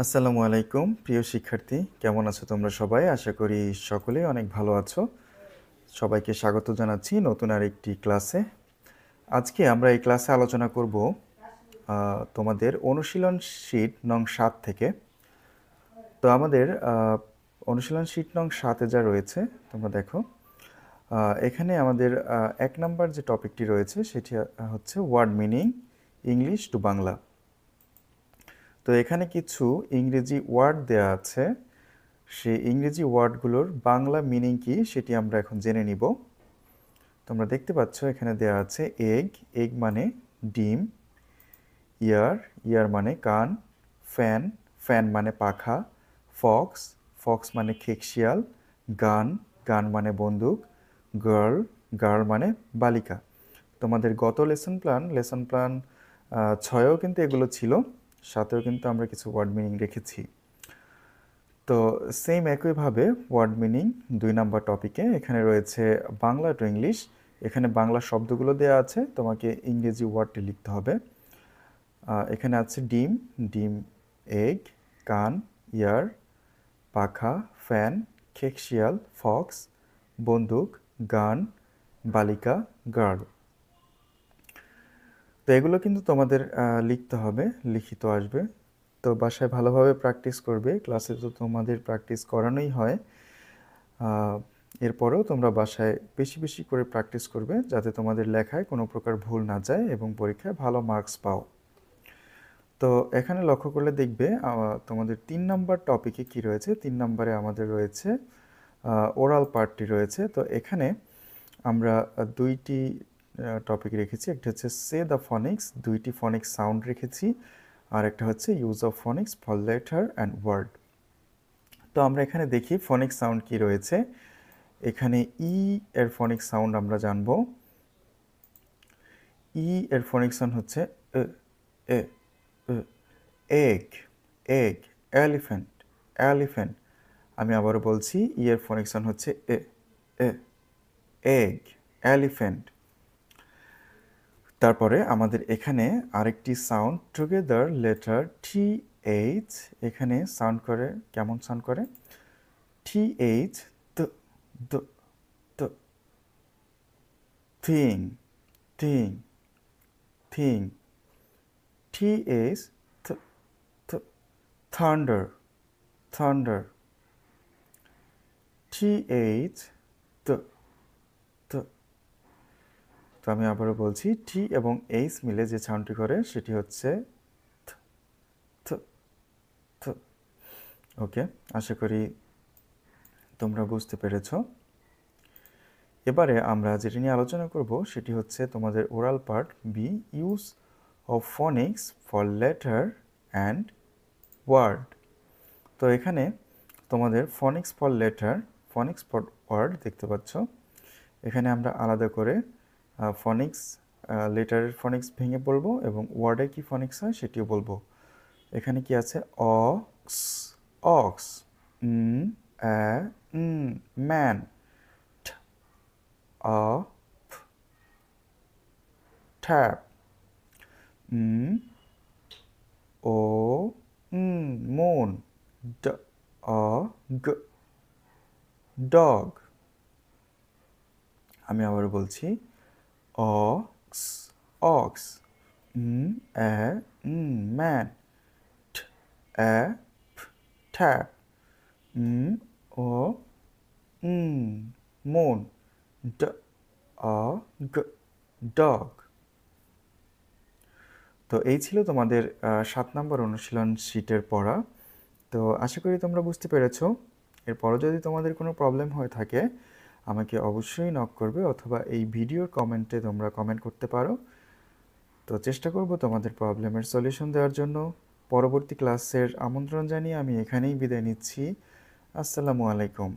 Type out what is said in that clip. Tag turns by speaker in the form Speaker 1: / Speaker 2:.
Speaker 1: আসসালামু আলাইকুম প্রিয় শিক্ষার্থী, কেমন আছো তোমরা সবাই? আশা করি সকলেই অনেক ভালো আছো। সবাইকে স্বাগত জানাচ্ছি নতুন আরেকটি ক্লাসে। আজকে আমরা এই ক্লাসে আলোচনা করব তোমাদের অনুশীলন শীট নং 7 থেকে। তো আমাদের অনুশীলন শীট নং 7-এ যা রয়েছে তোমরা দেখো, এখানে আমাদের 1 নাম্বার যে টপিকটি রয়েছে সেটি হচ্ছে word meaning English to Bangla. তো এখানে কিছু ইংরেজি ওয়ার্ড দেয়া আছে, সেই ইংরেজি ওয়ার্ডগুলোর বাংলা মিনিং কি সেটি আমরা এখন জেনে নিব। তোমরা দেখতে পাচ্ছ এখানে দেয়া আছে এগ, এগ মানে ডিম, ইয়ার, ইয়ার মানে কান, ফ্যান, ফ্যান মানে পাখা, ফক্স, ফক্স মানে খেকশিয়াল, গান, গান মানে বন্দুক, গার্ল, গার্ল মানে বালিকা। তোমাদের গত লেসন প্ল্যান 6-এও কিন্তু এগুলো ছিল, 7-এও কিন্তু আমরা কিছু ওয়ার্ড মিনিং রেখেছি। তো সেম একইভাবে ওয়ার্ড মিনিং 2 নাম্বার টপিকে এখানে রয়েছে বাংলা টু ইংলিশ। এখানে বাংলা শব্দগুলো দেওয়া আছে, তোমাকে ইংরেজি ওয়ার্ডটি লিখতে হবে। এখানে আছে ডিম, ডিম, এগ, কান, ইয়ার, পাখা, ফ্যান, খেকশিয়াল, ফক্স, বন্দুক, গান, বালিকা, গার্ল। তো এগুলো কিন্তু তোমাদের লিখতে হবে, লিখিত আসবে। তো বাসায় ভালোভাবে প্র্যাকটিস করবে, ক্লাসে তো তোমাদের প্র্যাকটিস করানোই হয়। এরপরেও তোমরা বাসায় বেশি বেশি করে প্র্যাকটিস করবে যাতে তোমাদের লেখায় কোনো প্রকার ভুল না যায় এবং পরীক্ষায় ভালো মার্কস পাও। তো এখানে লক্ষ্য করলে দেখবে তোমাদের 3 নাম্বার টপিকে কি রয়েছে। 3 নাম্বারে আমাদের রয়েছে ওরাল পার্টটি রয়েছে। তো এখানে আমরা 2টি টপিক রেখেছি। একটা হচ্ছে সে দ্য ফনিক্স, 2টি ফনিক্স সাউন্ড রেখেছি, আর একটা হচ্ছে use of phonics for letter and word. তো আমরা এখানে দেখি ফনিক্স সাউন্ড কি রয়েছে। এখানে ই এর ফনিক্স সাউন্ড আমরা জানব। ই এর ফনিক্স সাউন্ড হচ্ছে এ, এগ, এগ, এলিফ্যান্ট, এলিফ্যান্ট। আমি আবারও বলছি, ই এর ফনিক্স সাউন্ড হচ্ছে এ, এগ, এলিফ্যান্ট। তারপরে আমাদের এখানে আরেকটি sound together letter T H, এখানে সাউন্ড করে, কেমন সাউন্ড করে? টি এইচ, দ, দ, দ, thing, thing, thing, T H, থ, থ, থান্ডার, থান্ডার, টি এইচ, দ, দ। তো আমি আবারও বলছি, টি এবং এইচ মিলে যে সাউন্ডটি করে সেটি হচ্ছে থ, থ, থ। ওকে, আশা করি তোমরা বুঝতে পেরেছ। এবারে আমরা যেটি নিয়ে আলোচনা করব সেটি হচ্ছে তোমাদের oral part B, use of phonics for letter and word. তো এখানে তোমাদের phonics for letter, phonics for word দেখতে পাচ্ছ। এখানে আমরা আলাদা করে ফনিক্স, লেটারের ফনিক্স ভেঙে বলবো এবং ওয়ার্ডে কি ফনিক্স হয় সেটিও বলবো। এখানে কি আছে? Ox, ox, man, tap, o, moon, dog, dog। আমি আবার বলছি, ox, ox, man, tap, o, moon, dog, dog। তো এই ছিল তোমাদের 7 নম্বর অনুশীলন শীটের পড়া। তো আশা করি তোমরা বুঝতে পেরেছো। এরপরও যদি তোমাদের কোনো প্রবলেম হয়ে থাকে আমাকে অবশ্যই নক করবে, অথবা এই ভিডিওর কমেন্টে তোমরা কমেন্ট করতে পারো। তো চেষ্টা করব তোমাদের প্রবলেমের সলিউশন দেওয়ার জন্য। পরবর্তী ক্লাসের আমন্ত্রণ জানিয়ে আমি এখানেই বিদায় নিচ্ছি। আসসালামু আলাইকুম।